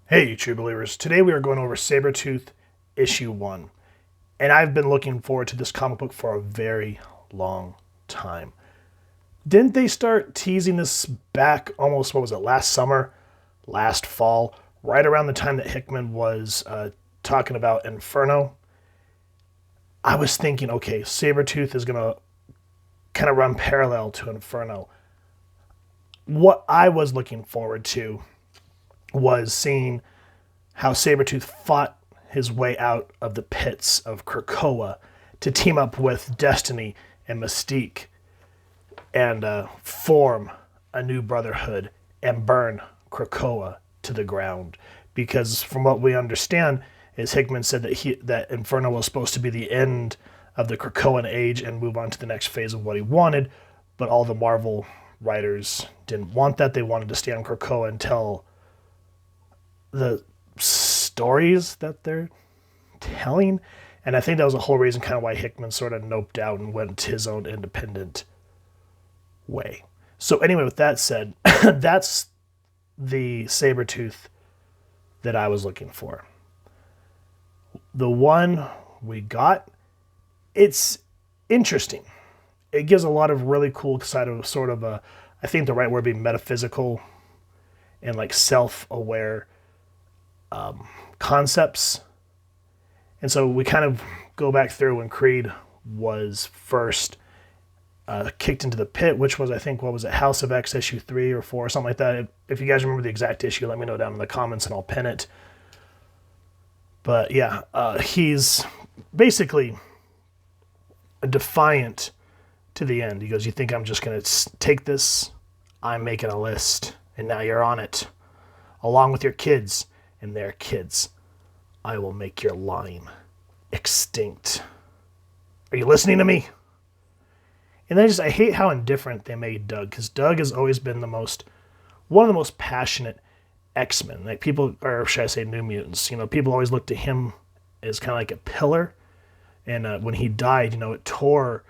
Hey, true believers. Today we are going over Sabretooth issue 1. And I've been looking forward to this comic book for a very long time. Didn't they start teasing this back almost, what was it, last summer, last fall, right around the time that Hickman was talking about Inferno? I was thinking, okay, Sabretooth is going to kind of run parallel to Inferno. What I was looking forward to was seeing how Sabretooth fought his way out of the pits of Krakoa to team up with Destiny and Mystique and form a new brotherhood and burn Krakoa to the ground. Because from what we understand, is Hickman said that Inferno was supposed to be the end of the Krakoan age and move on to the next phase of what he wanted, but all the Marvel writers didn't want that. They wanted to stay on Krakoa until the stories that they're telling. And I think that was the whole reason kind of why Hickman sort of noped out and went his own independent way. So anyway, with that said, that's the Sabretooth that I was looking for. The one we got, it's interesting. It gives a lot of really cool side of sort of a, I think the right word would be metaphysical and like self-aware concepts. And so we kind of go back through when Creed was first kicked into the pit, which was, I think, what was it, House of X issue 3 or 4 or something like that. If you guys remember the exact issue, let me know down in the comments and I'll pin it. But yeah, he's basically a defiant to the end. He goes, you think I'm just going to take this? I'm making a list, and now you're on it, along with your kids and their kids. I will make your line extinct. Are you listening to me? And I hate how indifferent they made Doug, because Doug has always been one of the most passionate X-Men. Like people, or should I say New Mutants, people always look to him as kind of like a pillar. And when he died, it tore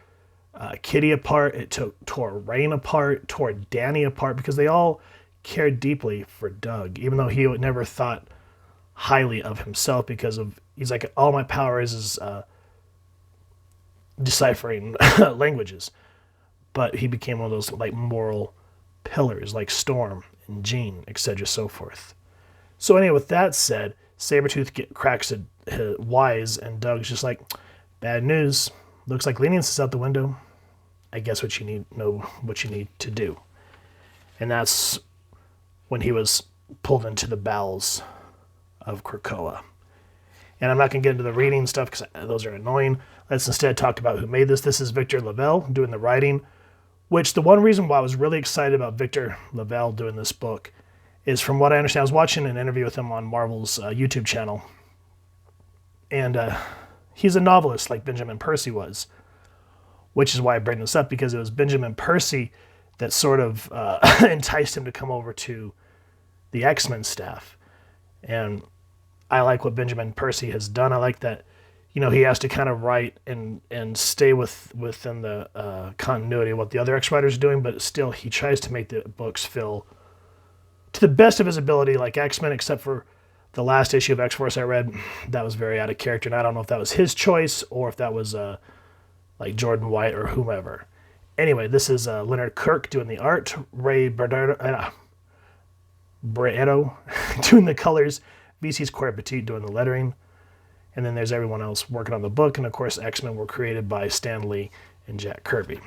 Kitty apart, it tore Rain apart, tore Danny apart, because they all cared deeply for Doug, even though he never thought highly of himself, because he's like, all my power is deciphering languages. But he became one of those like moral pillars, like Storm and Jean, etc., so forth. So anyway, with that said, Sabretooth cracks it wise, and Doug's just like, bad news. Looks like lenience is out the window. I guess what you need to do. And that's when he was pulled into the bowels of Krakoa. And I'm not going to get into the reading stuff because those are annoying. Let's instead talk about who made this. This is Victor Lavelle doing the writing, which the one reason why I was really excited about Victor Lavelle doing this book is, from what I understand, I was watching an interview with him on Marvel's YouTube channel. And he's a novelist like Benjamin Percy was, which is why I bring this up, because it was Benjamin Percy that sort of enticed him to come over to the X-Men staff. And I like what Benjamin Percy has done. I like that, he has to kind of write and stay within the continuity of what the other X-Writers are doing, but still he tries to make the books feel, to the best of his ability, like X-Men, except for the last issue of X-Force I read, that was very out of character, and I don't know if that was his choice or if that was like Jordan White or whomever. Anyway, this is Leonard Kirk doing the art, Ray Barretto doing the colors, VC's Corey Petit doing the lettering, and then there's everyone else working on the book, and of course X-Men were created by Stan Lee and Jack Kirby.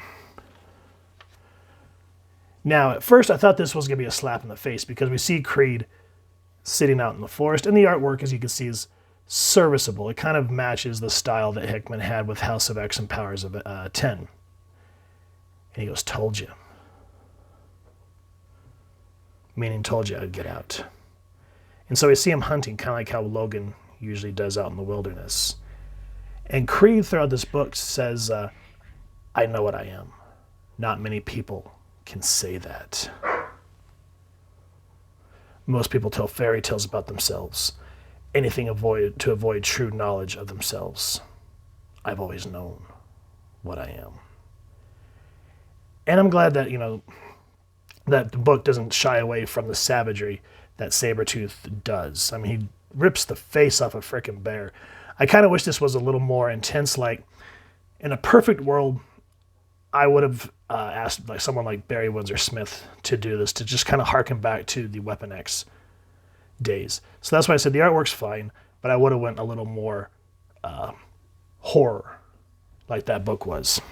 Now, at first I thought this was going to be a slap in the face, because we see Creed sitting out in the forest, and the artwork, as you can see, is serviceable. It kind of matches the style that Hickman had with House of X and Powers of 10. And he goes, told you. Meaning told you I'd get out. And so we see him hunting, kind of like how Logan usually does out in the wilderness. And Creed throughout this book says, I know what I am. Not many people can say that. Most people tell fairy tales about themselves. Anything to avoid true knowledge of themselves. I've always known what I am. And I'm glad that, that the book doesn't shy away from the savagery that Sabretooth does. I mean, he rips the face off a frickin' bear. I kind of wish this was a little more intense. Like, in a perfect world, I would have asked like someone like Barry Windsor Smith to do this, to just kind of harken back to the Weapon X days. So that's why I said the artwork's fine, but I would have went a little more horror like that book was.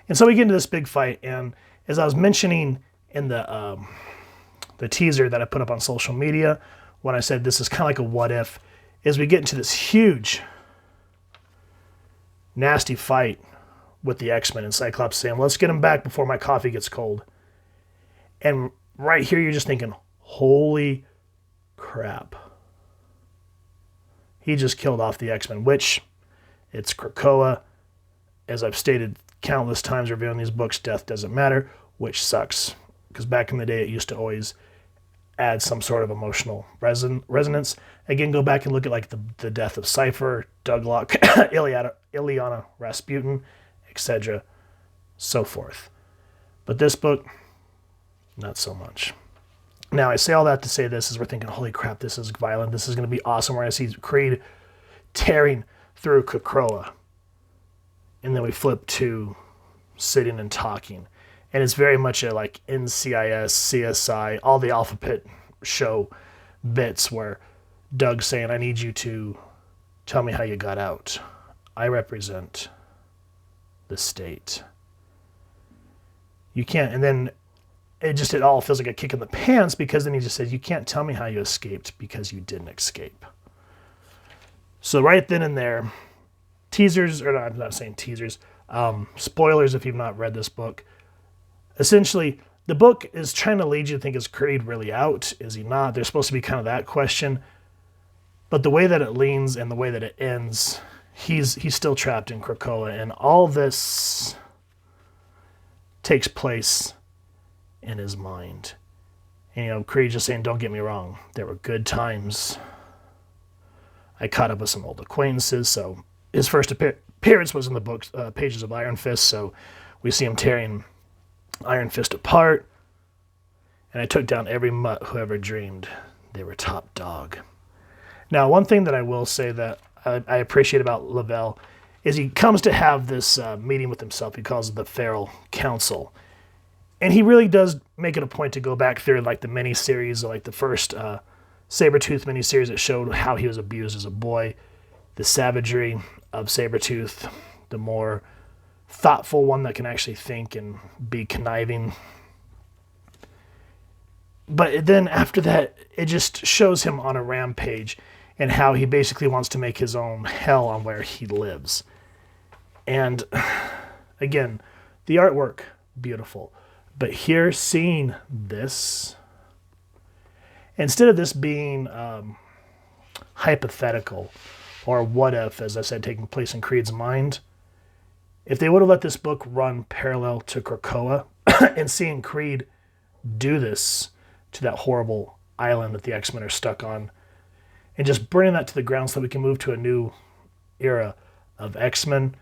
And so we get into this big fight, and as I was mentioning in the teaser that I put up on social media, when I said this is kind of like a what if, is we get into this huge, nasty fight with the X-Men, and Cyclops saying, let's get him back before my coffee gets cold. And right here, you're just thinking, holy crap. He just killed off the X-Men, which it's Krakoa. As I've stated countless times reviewing these books, death doesn't matter, which sucks. Because back in the day, it used to always add some sort of emotional resonance. Again, go back and look at like the death of Cypher, Douglock, Ilyana Rasputin, etc., so forth. But this book, not so much. Now, I say all that to say this, as we're thinking, holy crap, this is violent. This is going to be awesome. We're going to see Creed tearing through Krakoa. And then we flip to sitting and talking. And it's very much a like NCIS, CSI, all the Alphabet show bits where Doug's saying, I need you to tell me how you got out. I represent the state. You can't, and then it all feels like a kick in the pants, because then he just says, you can't tell me how you escaped because you didn't escape. So right then and there, teasers, or no, I'm not saying teasers, spoilers if you've not read this book. Essentially, the book is trying to lead you to think, is Creed really out? Is he not? There's supposed to be kind of that question. But the way that it leans and the way that it ends, he's still trapped in Krakoa. And all this takes place in his mind. And, Creed just saying, don't get me wrong, there were good times. I caught up with some old acquaintances. So his first appearance was in the books, pages of Iron Fist. So we see him tearing Iron Fist apart, and I took down every mutt who ever dreamed they were top dog. Now, one thing that I will say that I appreciate about Lavelle is he comes to have this meeting with himself. He calls it the Feral Council. And he really does make it a point to go back through like the miniseries, like the first Sabretooth miniseries that showed how he was abused as a boy, the savagery of Sabretooth, the more thoughtful one that can actually think and be conniving. But then after that, it just shows him on a rampage and how he basically wants to make his own hell on where he lives. And again, the artwork, beautiful. But here, seeing this, instead of this being hypothetical or what if, as I said, taking place in Creed's mind, if they would have let this book run parallel to Krakoa and seeing Creed do this to that horrible island that the X-Men are stuck on, and just bringing that to the ground so that we can move to a new era of X-Men,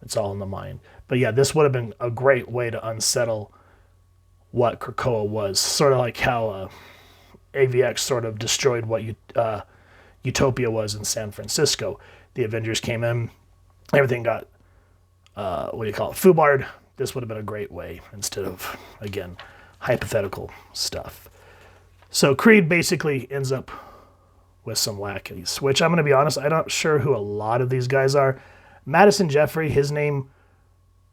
it's all in the mind. But yeah, this would have been a great way to unsettle what Krakoa was. Sort of like how AVX sort of destroyed what Utopia was in San Francisco. The Avengers came in, everything got FUBAR'd. This would have been a great way instead of, again, hypothetical stuff. So Creed basically ends up with some lackeys, which I'm going to be honest, I'm not sure who a lot of these guys are. Madison Jeffrey, his name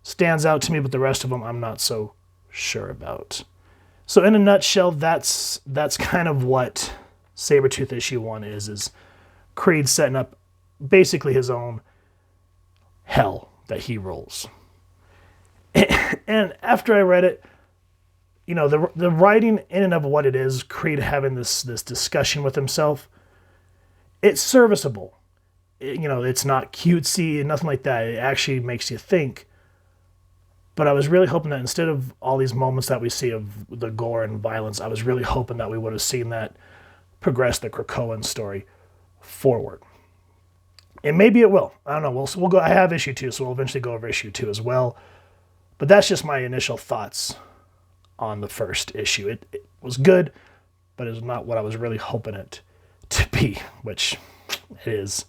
stands out to me, but the rest of them I'm not so sure about. So in a nutshell, that's kind of what Sabretooth issue 1 is Creed setting up basically his own hell that he rolls. And after I read it, the writing in and of what it is, Creed having this discussion with himself, it's serviceable. It's not cutesy and nothing like that. It actually makes you think. But I was really hoping that instead of all these moments that we see of the gore and violence, I was really hoping that we would have seen that progress the Krakoan story forward. And maybe it will. I don't know. We'll go. I have issue 2, so we'll eventually go over issue 2 as well. But that's just my initial thoughts on the first issue. It was good. but it's not what I was really hoping it to be, which it is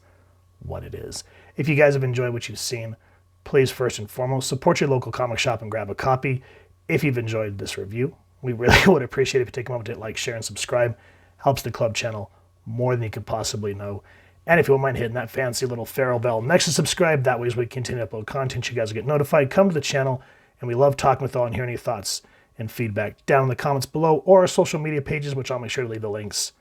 what it is. If you guys have enjoyed what you've seen, please first and foremost support your local comic shop and grab a copy. If you've enjoyed this review, we really would appreciate it if you take a moment to hit like, share, and subscribe. Helps the club channel more than you could possibly know. And if you won't mind hitting that fancy little feral bell next to subscribe, that way as we continue to upload content, you guys will get notified. Come to the channel, and we love talking with all and hearing your thoughts and feedback down in the comments below or our social media pages, which I'll make sure to leave the links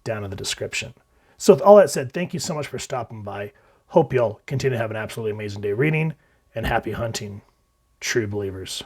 down in the description. So with all that said, thank you so much for stopping by. Hope you all continue to have an absolutely amazing day reading, and happy hunting, true believers.